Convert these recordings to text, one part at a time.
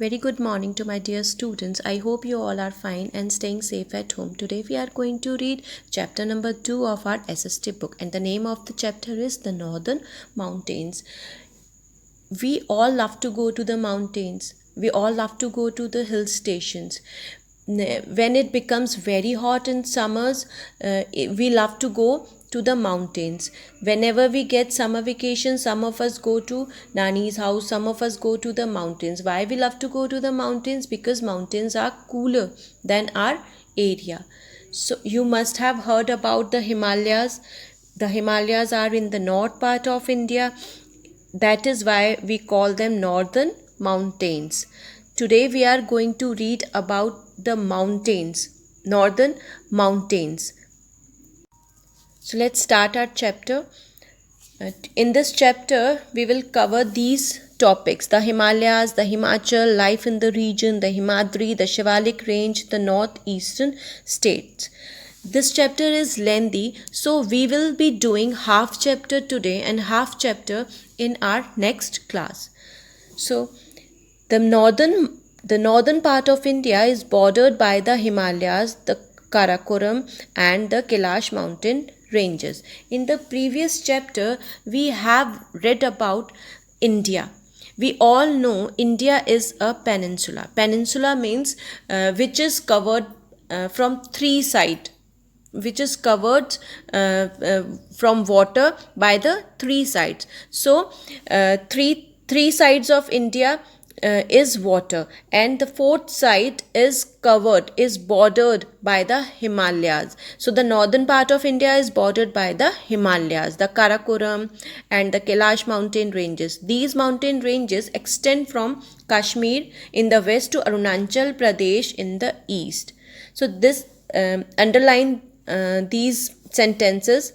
Very good morning to my dear students. I hope you all are fine and staying safe at home. Today we are going to read chapter number 2 of our S.st book, and the name of the chapter is The Northern Mountains. We all love to go to the mountains. We all love to go to the hill stations. When it becomes very hot in summers, we love to go to the mountains. Whenever we get summer vacation, some of us go to Nani's house, some of us go to the mountains. Why we love to go to the mountains? Because mountains are cooler than our area. So you must have heard about the Himalayas. The Himalayas are in the north part of India. That is why we call them northern mountains. Today we are going to read about the mountains, northern mountains. So let's start our chapter. In this chapter, we will cover these topics: the Himalayas, the Himachal, life in the region, the Himadri, the Shivalik range, the northeastern states. This chapter is lengthy, so we will be doing half chapter today and half chapter in our next class. So the northern part of India is bordered by the Himalayas, the Karakoram and the Kailash mountain ranges. In the previous chapter, we have read about India. We all know India is a peninsula. Peninsula means which is covered from three sides, which is covered from water by the three sides. So three sides of India is water, and the fourth side is bordered by the Himalayas. So the northern part of India is bordered by the Himalayas, the Karakoram and the Kailash mountain ranges. These mountain ranges extend from Kashmir in the west to Arunachal Pradesh in the east. So this underline these sentences.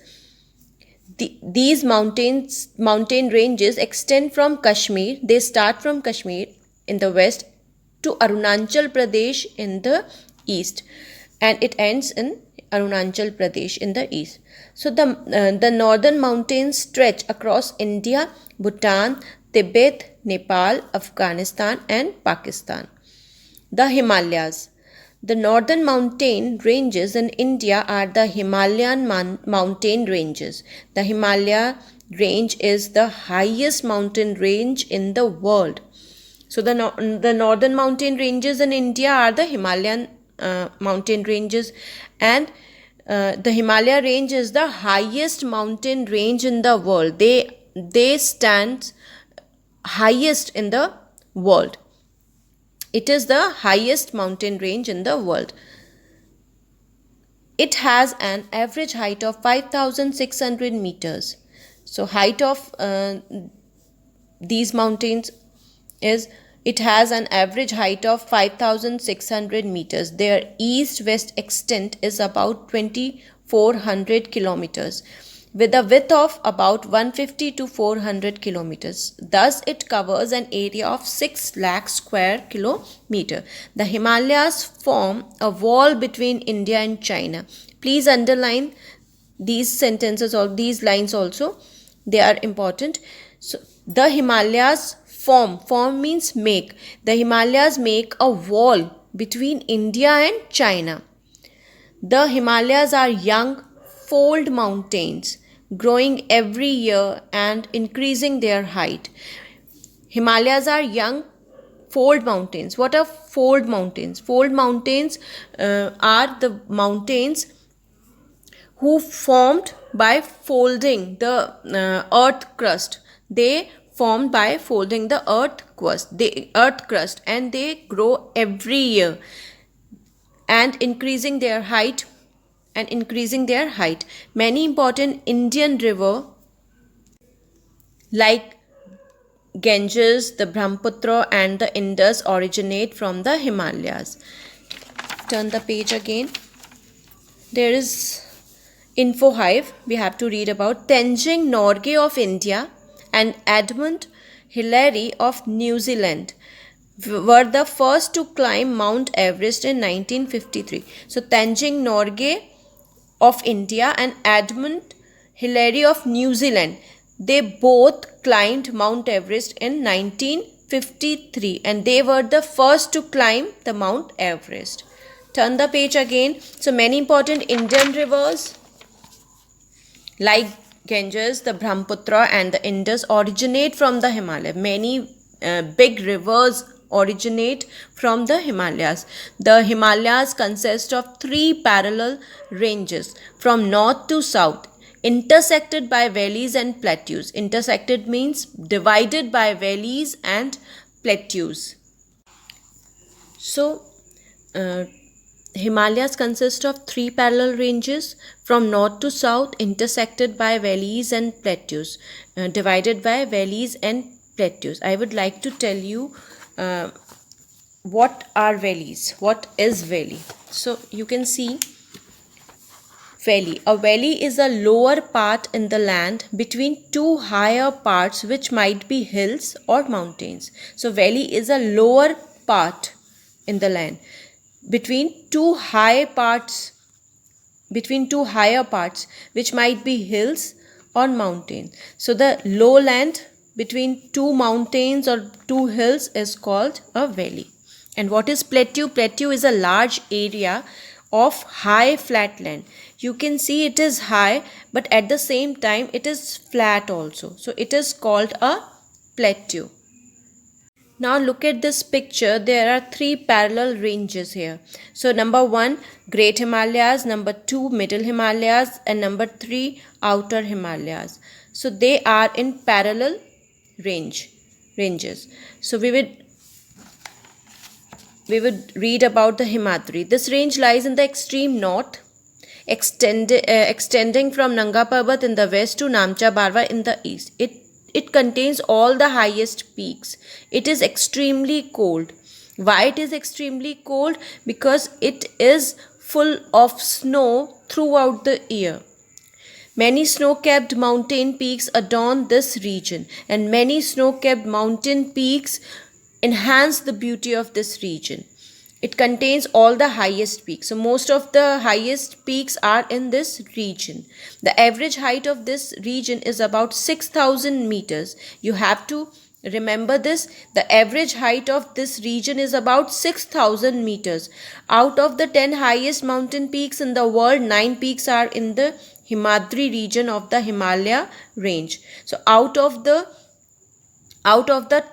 These mountain ranges extend from Kashmir. They start from Kashmir in the west to Arunachal Pradesh in the east, and it ends in Arunachal Pradesh in the east. So the northern mountains stretch across India, Bhutan, Tibet, Nepal, Afghanistan and Pakistan. The Himalayas. The northern mountain ranges in India are the Himalayan mountain ranges. The Himalaya range is the highest mountain range in the world. So the northern mountain ranges in India are the Himalayan mountain ranges, and the Himalaya range is the highest mountain range in the world. They stand highest in the world. It is the highest mountain range in the world. It has an average height of 5,600 meters. So height of these mountains is, it has an average height of 5,600 meters. Their east-west extent is about 2,400 kilometers, with a width of about 150 to 400 kilometers. Thus, it covers an area of 6 lakh square kilometer. The Himalayas form a wall between India and China. Please underline these sentences or these lines also. They are important. So, the Himalayas form means make. The Himalayas make a wall between India and China. The Himalayas are young fold mountains, growing every year and increasing their height. Himalayas are young fold mountains. What are fold mountains? Fold mountains are the mountains who formed by folding the earth crust. They formed by folding the earth crust, and they grow every year and increasing their height. Many important Indian rivers like Ganges, the Brahmaputra and the Indus originate from the Himalayas. Turn the page again. There is info hive. We have to read about Tenzing Norgay of India and Edmund Hillary of New Zealand were the first to climb Mount Everest in 1953. So Tenzing Norgay of India and Edmund Hillary of New Zealand, they both climbed Mount Everest in 1953. 1853, and they were the first to climb the Mount Everest. Turn the page again. So many important Indian rivers like Ganges, the Brahmaputra and the Indus originate from the Himalaya. Many big rivers originate from the Himalayas. The Himalayas consist of 3 parallel ranges from north to south, intersected by valleys and plateaus. Intersected means divided by valleys and plateaus. So, Himalayas consist of 3 parallel ranges from north to south, intersected by valleys and plateaus, divided by valleys and plateaus. I would like to tell you what are valleys, what is valley. So you can see valley. A valley is a lower part in the land between 2 higher parts, which might be hills or mountains. So valley is a lower part in the land between 2 higher parts, which might be hills or mountains. So the lowland between 2 mountains or 2 hills is called a valley. And what is plateau? Plateau is a large area of high flat land. You can see it is high, but at the same time it is flat also. So it is called a plateau. Now look at this picture. There are 3 parallel ranges here. So number 1, Great Himalayas, number 2, Middle Himalayas, and number 3, Outer Himalayas. So they are in parallel ranges. So we would read about the Himadri. This range lies in the extreme north, extending from Nanga Parbat in the west to Namcha Barwa in the east. It contains all the highest peaks. It is extremely cold. Why it is extremely cold? Because it is full of snow throughout the year. Many snow-capped mountain peaks adorn this region, and many snow-capped mountain peaks enhance the beauty of this region. It contains all the highest peaks. So most of the highest peaks are in this region. The average height of this region is about 6,000 meters. You have to remember this. The average height of this region is about 6,000 meters. Out of the 10 highest mountain peaks in the world, 9 peaks are in the Himadri region of the Himalaya range. So out of the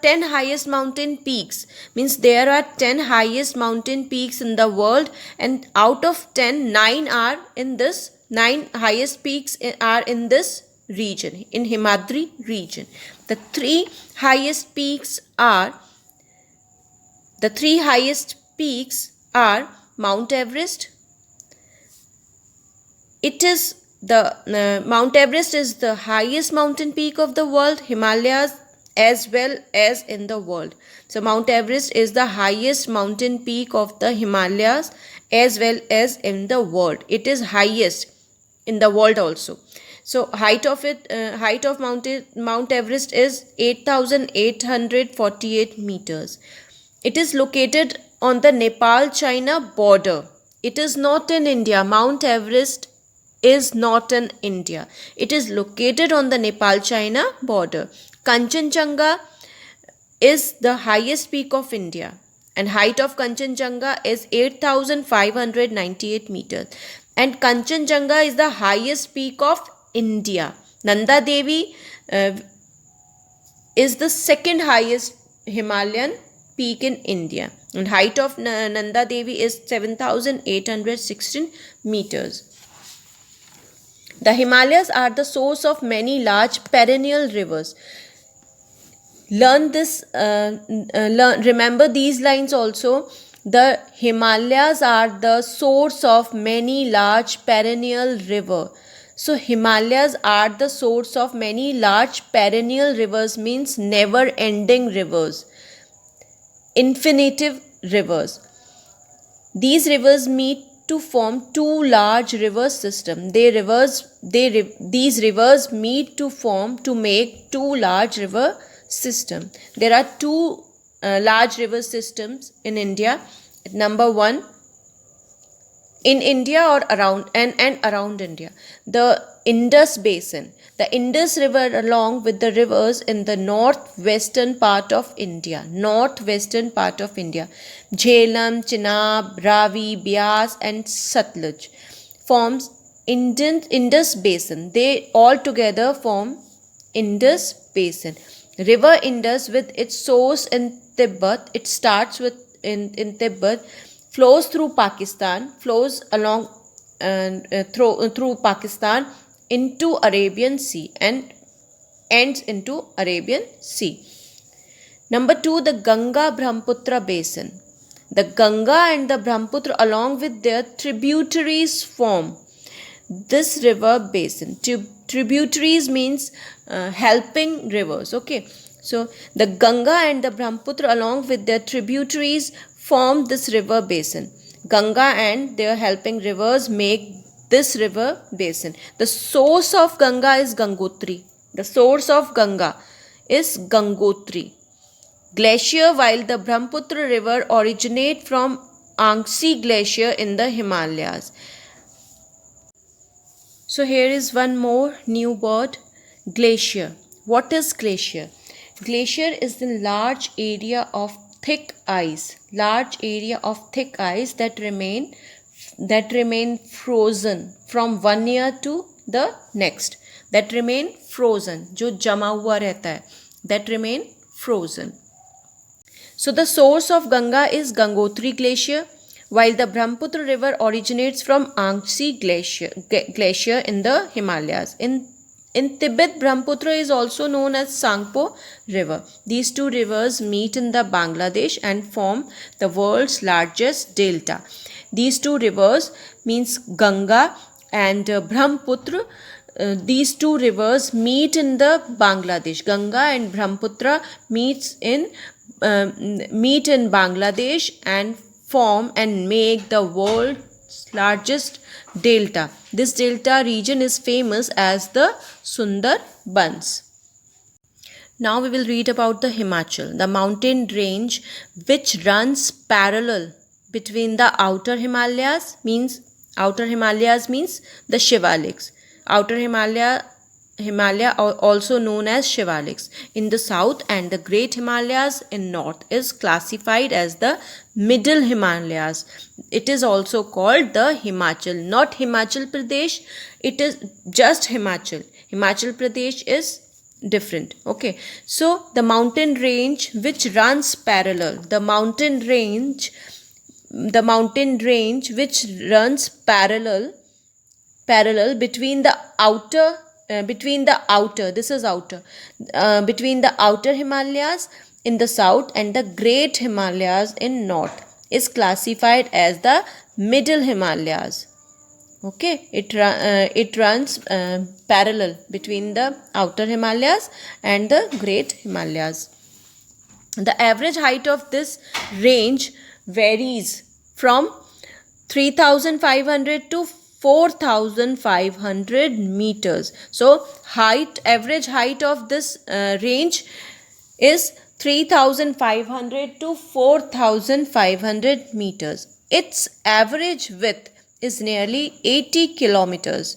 10 highest mountain peaks, means there are 10 highest mountain peaks in the world, and out of 10, 9 highest peaks are in this region, in Himadri region. The three highest peaks are Mount Everest. Mount Everest is the highest mountain peak of the world. Himalayas as well as in the world. So Mount Everest is the highest mountain peak of the Himalayas as well as in the world. It is highest in the world also. So height of Mount Everest is 8,848 meters. It is located on the Nepal-China border. It is not in India. Mount Everest is not in India. It is located on the Nepal-China border. Kanchenjunga is the highest peak of India, and height of Kanchenjunga is 8,598 meters. And Kanchenjunga is the highest peak of India. Nanda Devi is the second highest Himalayan peak in India, and height of Nanda Devi is 7,816 meters. The Himalayas are the source of many large perennial rivers. Remember these lines also. The Himalayas are the source of many large perennial rivers. So Himalayas are the source of many large perennial rivers means never ending rivers, infinitive rivers. These rivers meet to form 2 large river systems. These rivers meet to form to make 2 large river systems. There are 2 large river systems in India. Number 1, in India or around and around India. The Indus Basin, the Indus River, along with the rivers in the northwestern part of India, Jhelum, Chenab, Ravi, Beas, and Satluj, forms Indus Basin. They all together form Indus Basin. River Indus, with its source in Tibet, it starts with in Tibet, flows through Pakistan, flows along and through Pakistan into Arabian Sea and ends into Arabian Sea. Number 2, the Ganga Brahmaputra Basin. The Ganga and the Brahmaputra, along with their tributaries, form this river basin. Tributaries means helping rivers. Okay, so the Ganga and the Brahmaputra, along with their tributaries, form this river basin. Ganga and their helping rivers make this river basin. The source of Ganga is Gangotri. The source of Ganga is Gangotri Glacier, while the Brahmaputra River originates from Angsi Glacier in the Himalayas. So here is one more new word, glacier. What is glacier? Glacier is the large area of thick ice that remain frozen from one year to the next. That remain frozen, जो जमा हुआ रहता है, that remain frozen. So the source of Ganga is Gangotri Glacier, while the Brahmaputra River originates from Angsi Glacier in the Himalayas. In Tibet, Brahmaputra is also known as Sangpo River. These two rivers meet in the Bangladesh and form the world's largest delta. These two rivers means Ganga and Brahmaputra. These two rivers meet in the Bangladesh. Ganga and Brahmaputra meet in Bangladesh and form and make the world's largest delta. This delta region is famous as the Sundarbans. Now we will read about the Himachal, the mountain range which runs parallel between the outer Himalayas means the Shivaliks. Outer Himalaya also known as Shivaliks in the south, and the Great Himalayas in north is classified as the Middle Himalayas. It is also called the Himachal, not Himachal Pradesh. It is just Himachal. Himachal Pradesh is different. Okay, so the mountain range which runs parallel, the mountain range which runs parallel between the outer between the outer Himalayas in the south and the Great Himalayas in north is classified as the Middle Himalayas. Okay, it runs parallel between the outer Himalayas and the Great Himalayas. The average height of this range varies from 3,500 to 4,500 meters. So average height of this range is 3,500 to 4,500 meters. Its average width is nearly 80 kilometers.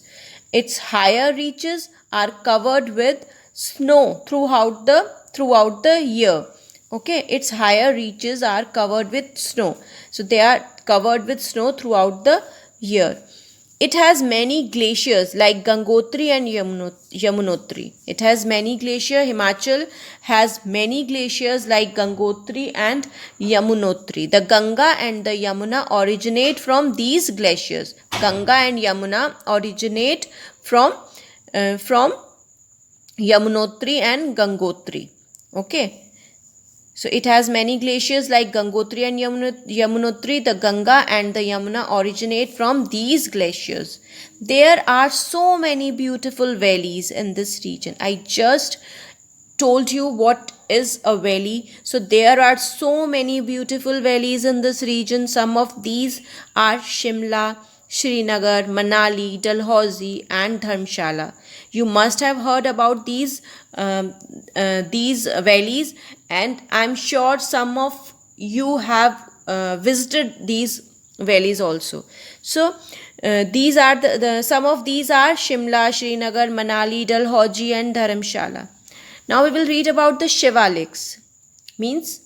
Its higher reaches are covered with snow throughout the year. Okay, its higher reaches are covered with snow. So they are covered with snow throughout the year. It has many glaciers like Gangotri and Yamunotri. It has many glaciers. Himachal has many glaciers like Gangotri and Yamunotri. The Ganga and the Yamuna originate from these glaciers. Ganga and Yamuna originate from Yamunotri and Gangotri. Okay. So it has many glaciers like Gangotri and Yamunotri. The Ganga and the Yamuna originate from these glaciers. There are so many beautiful valleys in this region. I just told you what is a valley. So there are so many beautiful valleys in this region. Some of these are Shimla, Srinagar, Manali, Dalhousie and Dharmshala. You must have heard about these valleys, and I'm sure some of you have visited these valleys also. So these are the some of these are Shimla, Srinagar, Manali, Dalhousie and Dharamshala. Now we will read about the Shivaliks, means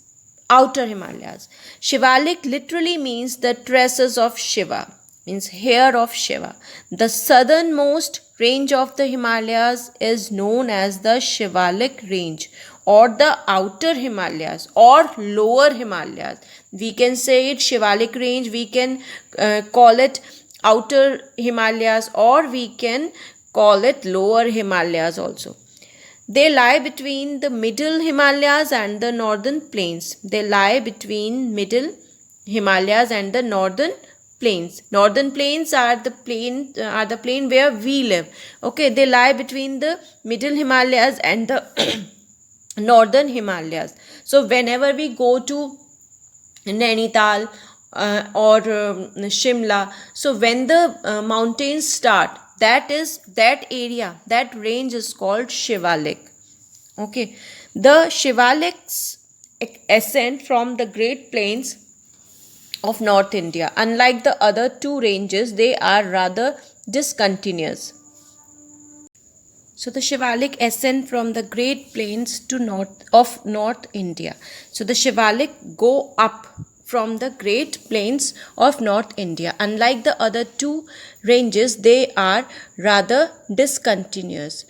outer Himalayas. Shivalik literally means the tresses of Shiva, means hair of Shiva. The southernmost range of the Himalayas is known as the Shivalik range, or the outer Himalayas or lower Himalayas. We can say it Shivalik range, we can call it outer Himalayas, or we can call it lower Himalayas also. They lie between the middle Himalayas and the northern plains. They lie between middle Himalayas and the northern plains. Northern plains are the plain where we live. Okay, they lie between the middle Himalayas and the northern Himalayas. So whenever we go to Nainital or Shimla, so when the mountains start, that area, that range is called Shivalik. Okay, the Shivaliks ascend from the Great Plains of North India. Unlike the other two ranges, they are rather discontinuous. So the Shivalik ascend from the Great Plains to North India. So the Shivalik go up from the Great Plains of North India. Unlike the other two ranges, they are rather discontinuous.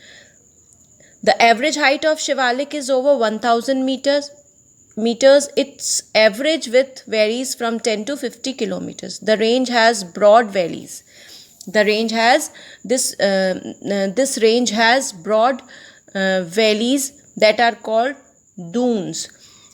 The average height of Shivalik is over 1000 meters. Its average width varies from 10 to 50 kilometers. The range has broad valleys. The range has this range has broad valleys that are called dunes.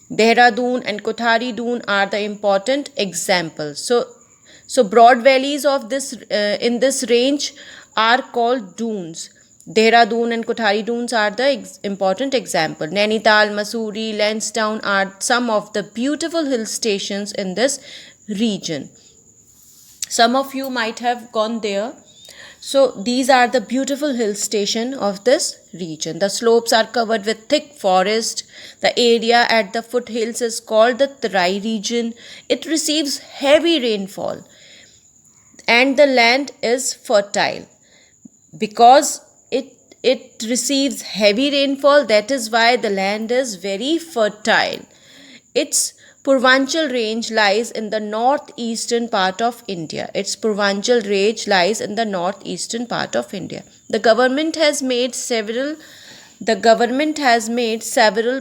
Dehradun and Kothari Dune are the important examples. So broad valleys of this in this range are called dunes. Dehradun and Kothari Dunes are the important example. Nainital, Mussoorie, Lansdowne are some of the beautiful hill stations in this region. Some of you might have gone there. So these are the beautiful hill station of this region. The slopes are covered with thick forest. The area at the foothills is called the Tarai region. It receives heavy rainfall and the land is fertile. Because it receives heavy rainfall, that is why the land is very fertile. Its Purvanchal range lies in the northeastern part of India. The government has made several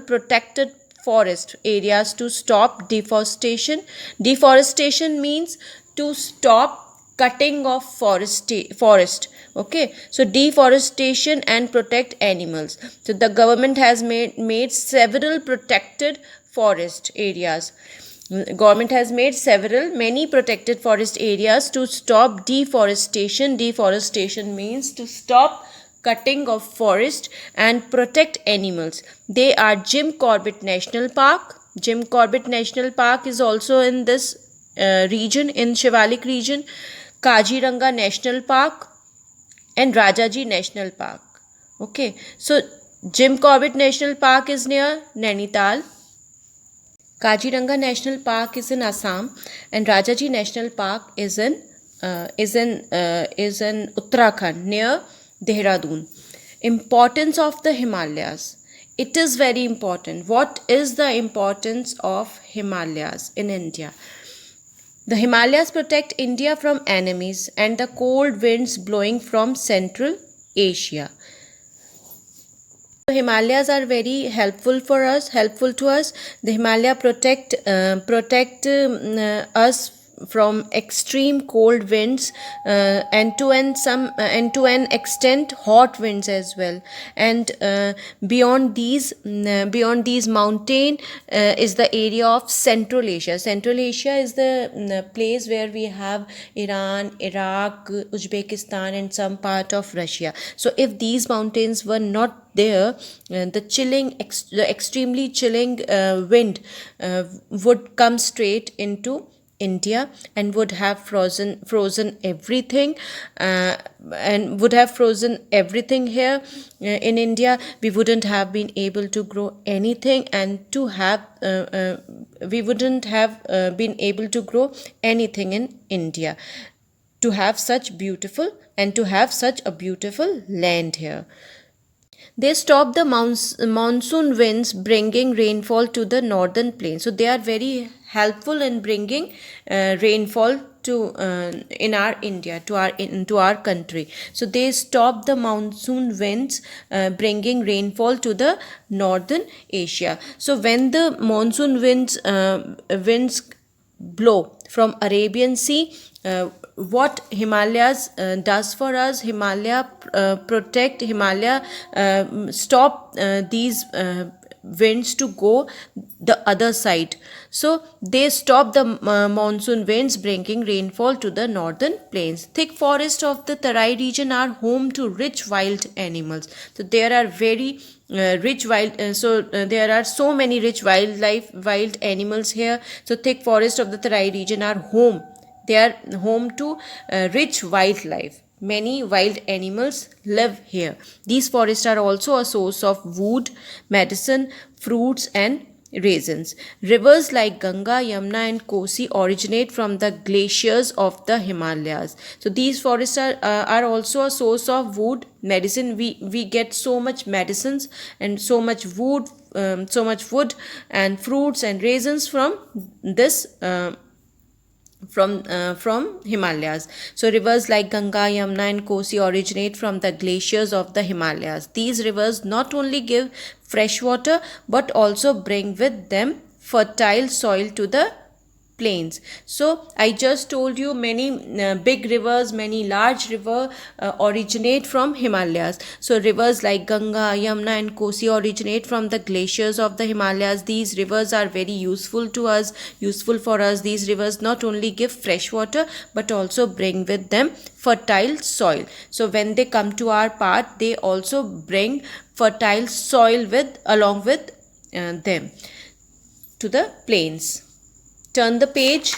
protected forest areas to stop deforestation. Deforestation means to stop cutting of forest. Okay, so deforestation and protect animals. So the government has made several protected forest areas. Government has made many protected forest areas to stop deforestation. Deforestation means to stop cutting of forest and protect animals. They are Jim Corbett National Park. Jim Corbett National Park is also in this region, in Shivalik region. Kaziranga National Park and Rajaji National Park. Okay, so Jim Corbett National Park is near Nainital. Kaziranga National Park is in Assam, and Rajaji National Park is in Uttarakhand near Dehradun. Importance of the Himalayas. It is very important. What is the importance of Himalayas in India? The Himalayas protect India from enemies and the cold winds blowing from Central Asia. The Himalayas are very helpful to us. The Himalaya protect us from extreme cold winds and to an extent hot winds as well. And beyond these mountain is the area of Central Asia. Central Asia is the place where we have Iran, Iraq, Uzbekistan and some part of Russia. So if these mountains were not there, the extremely chilling wind would come straight into India and would have frozen everything and would have frozen everything here in India. We wouldn't have been able to grow anything and to have been able to grow anything in India, to have such beautiful and to have such a beautiful land here. They stop the monsoon winds bringing rainfall to the northern plains. So they are very helpful in bringing rainfall to in our India, to our country. So they stop the monsoon winds bringing rainfall to the northern Asia. So when the monsoon winds blow from Arabian Sea, what Himalayas does for us, Himalaya stop these winds to go the other side. So they stop the monsoon winds bringing rainfall to the northern plains. Thick forests of the Tarai region are home to rich wild animals. So there are very there are so many rich wild animals here. So thick forests of the Tarai region are home. They are home to rich wildlife. Many wild animals live here. These forests are also a source of wood, medicine, fruits, and raisins. Rivers like Ganga, Yamuna, and Kosi originate from the glaciers of the Himalayas. So these forests are also a source of wood, medicine. We get so much medicines and so much wood and fruits and raisins from this. From Himalayas. So rivers like Ganga, Yamuna, and Kosi originate from the glaciers of the Himalayas. These rivers not only give fresh water but also bring with them fertile soil to the plains. So I just told you many big rivers, many large rivers originate from Himalayas. So rivers like Ganga, Yamuna, and Kosi originate from the glaciers of the Himalayas. These rivers are very useful for us. These rivers not only give fresh water but also bring with them fertile soil. So when they come to our path, they also bring fertile soil along with them to the plains. Turn the page.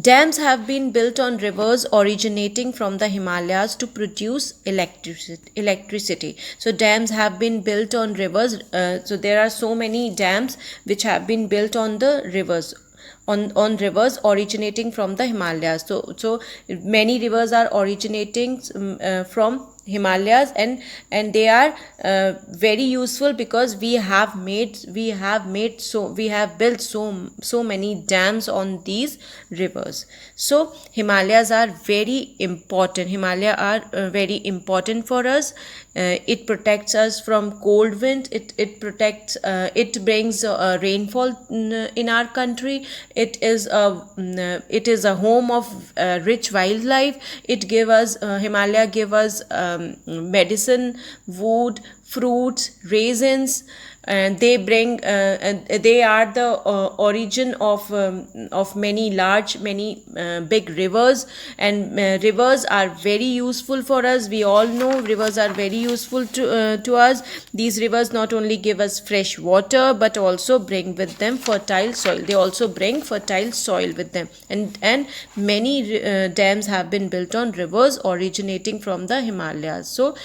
Dams have been built on rivers originating from the Himalayas to produce electricity. So dams have been built on rivers. So there are so many dams which have been built on the rivers. On rivers originating from the Himalayas. So many rivers are originating from Himalayas, and they are very useful because we have built so many dams on these rivers. So Himalayas are very important. Himalaya are very important for us. It protects us from cold wind. It brings rainfall in our country. It is a home of rich wildlife. Himalaya give us medicine, wood, fruits, raisins, and they are the origin of many big rivers, and rivers are very useful for us. We all know rivers are very useful to us. These rivers not only give us fresh water but also bring with them fertile soil. They also bring fertile soil with them, and many dams have been built on rivers originating from the Himalayas. So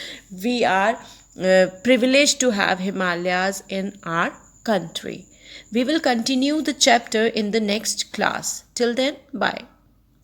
we are privileged to have Himalayas in our country. We will continue the chapter in the next class. Till then, bye.